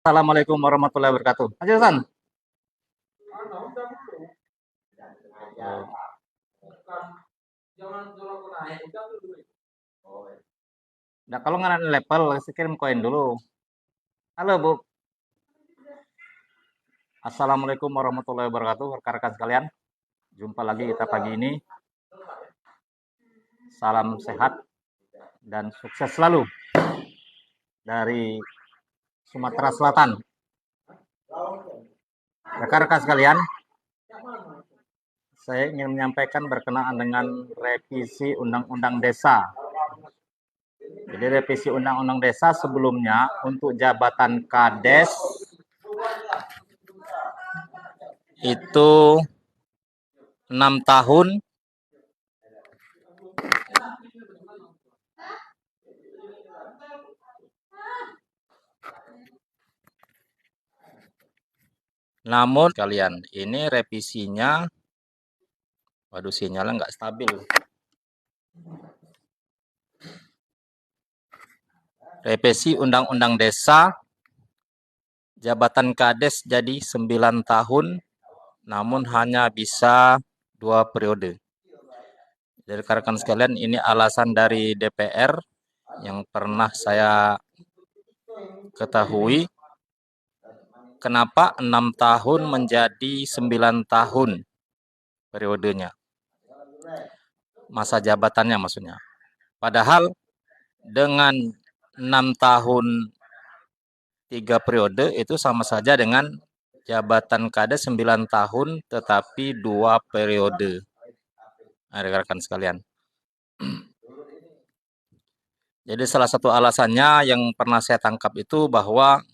Assalamualaikum warahmatullahi wabarakatuh. Aja San. Nah, kalau nggak ada level, saya kirim koin dulu. Halo Bu. Assalamualaikum warahmatullahi wabarakatuh, rekan-rekan sekalian. Jumpa lagi kita pagi ini. Salam sehat dan sukses selalu dari Sumatera Selatan. Rekan-rekan sekalian, saya ingin menyampaikan berkenaan dengan revisi Undang-Undang Desa. Jadi revisi Undang-Undang Desa sebelumnya untuk jabatan Kades itu 6 tahun. Namun kalian, ini revisinya, waduh sinyalnya nggak stabil. Revisi Undang-Undang Desa, jabatan Kades jadi 9 tahun, namun hanya bisa 2 periode. Jadi rekan-rekan sekalian, ini alasan dari DPR yang pernah saya ketahui, kenapa 6 tahun menjadi 9 tahun periodenya. Masa jabatannya maksudnya. Padahal dengan 6 tahun 3 periode itu sama saja dengan jabatan Kades 9 tahun tetapi 2 periode. Rekan-rekan sekalian. Jadi salah satu alasannya yang pernah saya tangkap itu bahwa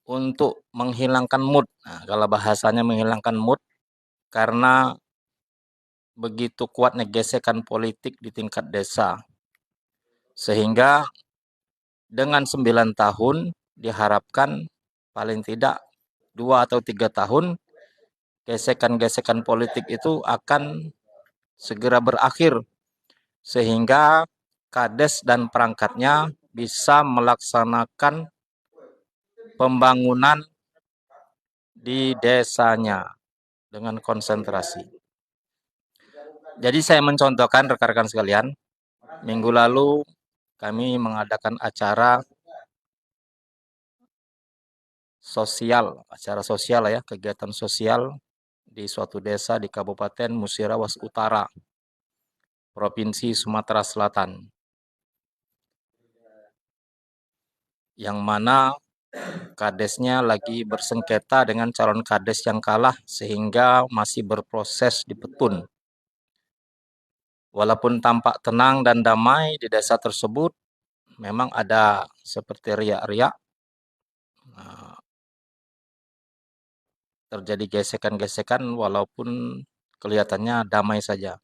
untuk menghilangkan mood. Nah, kalau bahasanya menghilangkan mood karena begitu kuatnya gesekan politik di tingkat desa. Sehingga dengan 9 tahun diharapkan paling tidak 2 atau 3 tahun gesekan-gesekan politik itu akan segera berakhir sehingga Kades dan perangkatnya bisa melaksanakan pembangunan di desanya dengan konsentrasi. Jadi saya mencontohkan rekan-rekan sekalian, minggu lalu kami mengadakan acara sosial ya, kegiatan sosial di suatu desa di Kabupaten Musirawas Utara, Provinsi Sumatera Selatan. Yang mana kadesnya lagi bersengketa dengan calon kades yang kalah sehingga masih berproses di Petun. Walaupun tampak tenang dan damai di desa tersebut, memang ada seperti riak-riak, terjadi gesekan-gesekan walaupun kelihatannya damai saja.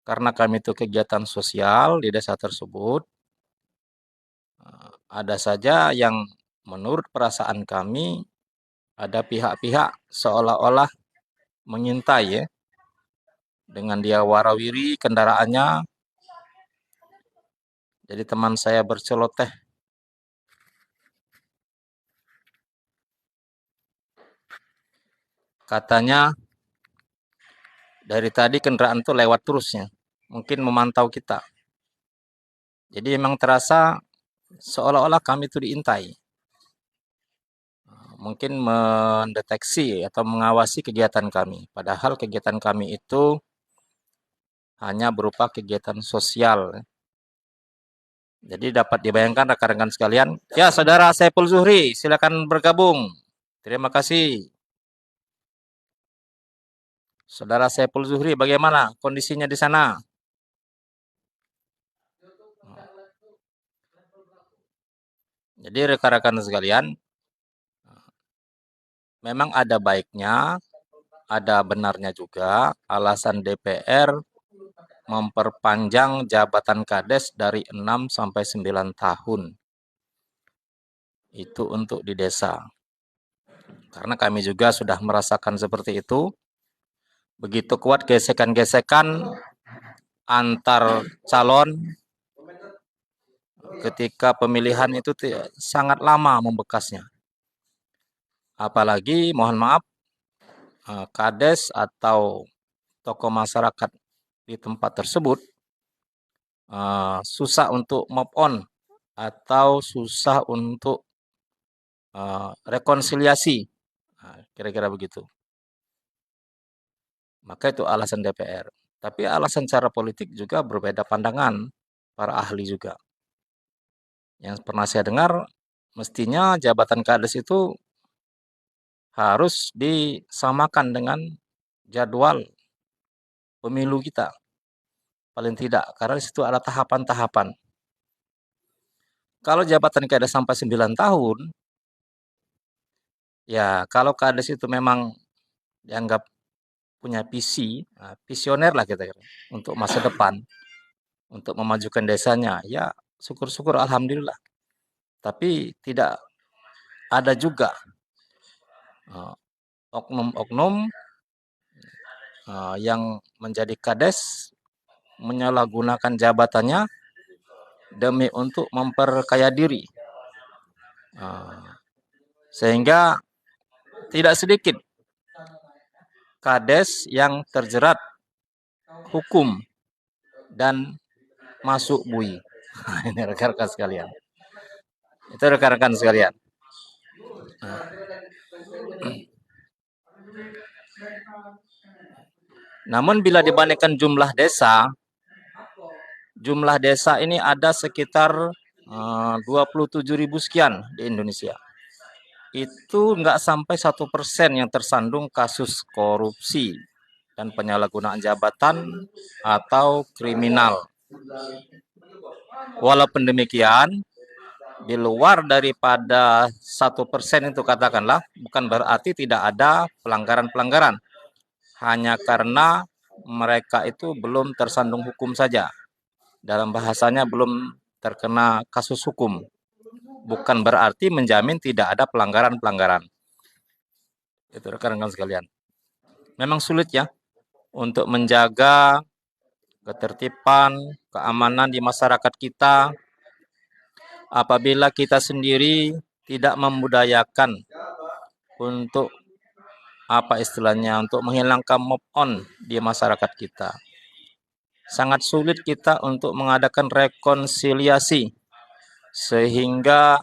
Karena kami itu kegiatan sosial di desa tersebut, ada saja yang menurut perasaan kami ada pihak-pihak seolah-olah mengintai ya, dengan dia warawiri kendaraannya. Jadi teman saya berceloteh. Katanya dari tadi kendaraan tuh lewat terusnya. Mungkin memantau kita. Jadi memang terasa seolah-olah kami itu diintai. Mungkin mendeteksi atau mengawasi kegiatan kami. Padahal kegiatan kami itu hanya berupa kegiatan sosial. Jadi dapat dibayangkan rekan-rekan sekalian. Ya, Saudara Saiful Zuhri, silakan bergabung. Terima kasih. Saudara Saiful Zuhri, bagaimana kondisinya di sana? Jadi rekan-rekan sekalian, memang ada baiknya, ada benarnya juga alasan DPR memperpanjang jabatan Kades dari 6 sampai 9 tahun. Itu untuk di desa. Karena kami juga sudah merasakan seperti itu. Begitu kuat gesekan-gesekan antar calon ketika pemilihan itu sangat lama membekasnya. Apalagi mohon maaf, kades atau tokoh masyarakat di tempat tersebut susah untuk move on atau susah untuk rekonsiliasi. Kira-kira begitu. Maka itu alasan DPR. Tapi alasan cara politik juga berbeda pandangan para ahli juga. Yang pernah saya dengar, mestinya jabatan kades itu harus disamakan dengan jadwal pemilu kita. Paling tidak, karena di situ ada tahapan-tahapan. Kalau jabatan kades sampai 9 tahun, ya kalau kades itu memang dianggap punya visi, visioner lah kita kira, untuk masa depan, untuk memajukan desanya, ya syukur-syukur alhamdulillah. Tapi tidak ada juga oknum-oknum yang menjadi kades menyalahgunakan jabatannya demi untuk memperkaya diri. Sehingga tidak sedikit kades yang terjerat hukum dan masuk bui. Ini rekan-rekan sekalian. Itu rekan-rekan sekalian. Namun bila dibandingkan jumlah desa ini ada sekitar 27.000 sekian di Indonesia. Itu nggak sampai 1% yang tersandung kasus korupsi dan penyalahgunaan jabatan atau kriminal. Walaupun demikian, di luar daripada 1% itu katakanlah, bukan berarti tidak ada pelanggaran-pelanggaran. Hanya karena mereka itu belum tersandung hukum saja. Dalam bahasanya belum terkena kasus hukum. Bukan berarti menjamin tidak ada pelanggaran-pelanggaran. Itu rekan-rekan sekalian. Memang sulit ya untuk menjaga ketertiban, keamanan di masyarakat kita apabila kita sendiri tidak membudayakan untuk untuk menghilangkan move on di masyarakat kita. Sangat sulit kita untuk mengadakan rekonsiliasi sehingga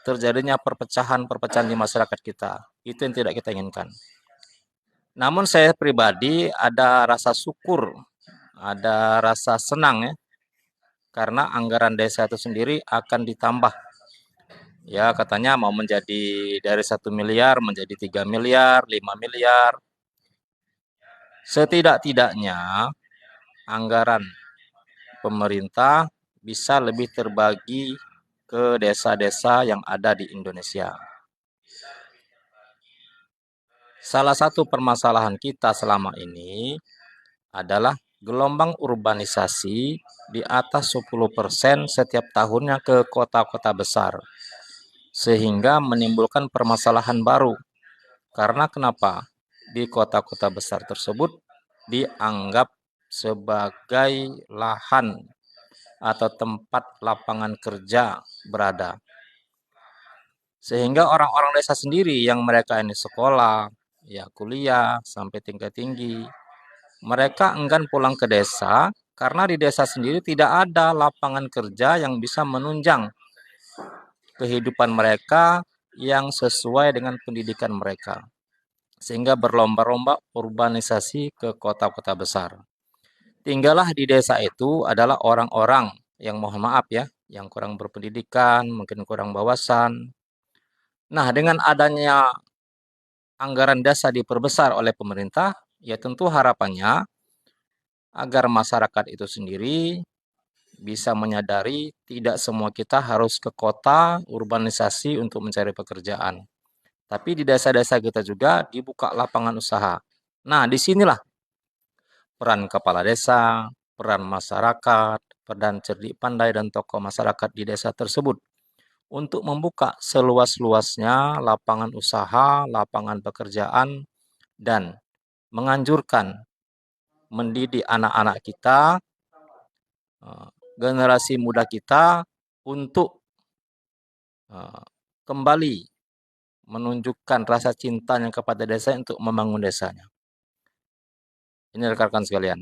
terjadinya perpecahan-perpecahan di masyarakat kita. Itu yang tidak kita inginkan. Namun saya pribadi ada rasa syukur, ada rasa senang ya, karena anggaran desa itu sendiri akan ditambah. Ya katanya mau menjadi dari 1 miliar menjadi 3 miliar, 5 miliar. Setidak-tidaknya anggaran pemerintah bisa lebih terbagi ke desa-desa yang ada di Indonesia. Salah satu permasalahan kita selama ini adalah gelombang urbanisasi di atas 10% setiap tahunnya ke kota-kota besar. Sehingga menimbulkan permasalahan baru. Karena kenapa? Di kota-kota besar tersebut dianggap sebagai lahan atau tempat lapangan kerja berada. Sehingga orang-orang desa sendiri yang mereka ini sekolah, ya kuliah sampai tingkat tinggi, mereka enggan pulang ke desa karena di desa sendiri tidak ada lapangan kerja yang bisa menunjang kehidupan mereka yang sesuai dengan pendidikan mereka. Sehingga berlomba-lomba urbanisasi ke kota-kota besar. Tinggallah di desa itu adalah orang-orang yang mohon maaf ya, yang kurang berpendidikan, mungkin kurang wawasan. Nah, dengan adanya anggaran desa diperbesar oleh pemerintah, ya tentu harapannya agar masyarakat itu sendiri bisa menyadari tidak semua kita harus ke kota urbanisasi untuk mencari pekerjaan. Tapi di desa-desa kita juga dibuka lapangan usaha. Nah, disinilah peran kepala desa, peran masyarakat, peran cerdik pandai dan tokoh masyarakat di desa tersebut untuk membuka seluas-luasnya lapangan usaha, lapangan pekerjaan, dan menganjurkan mendidik anak-anak kita, generasi muda kita untuk kembali menunjukkan rasa cintanya kepada desa untuk membangun desanya. Ini rekan-rekan sekalian.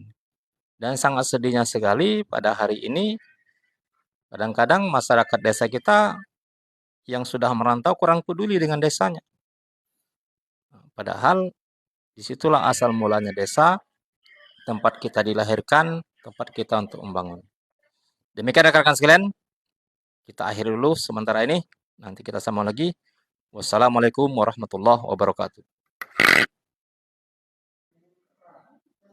Dan sangat sedihnya sekali pada hari ini, kadang-kadang masyarakat desa kita yang sudah merantau kurang peduli dengan desanya. Padahal disitulah asal mulanya desa, tempat kita dilahirkan, tempat kita untuk membangun. Demikian rekan-rekan sekalian, kita akhiri dulu sementara ini. Nanti kita sambung lagi. Wassalamualaikum warahmatullahi wabarakatuh.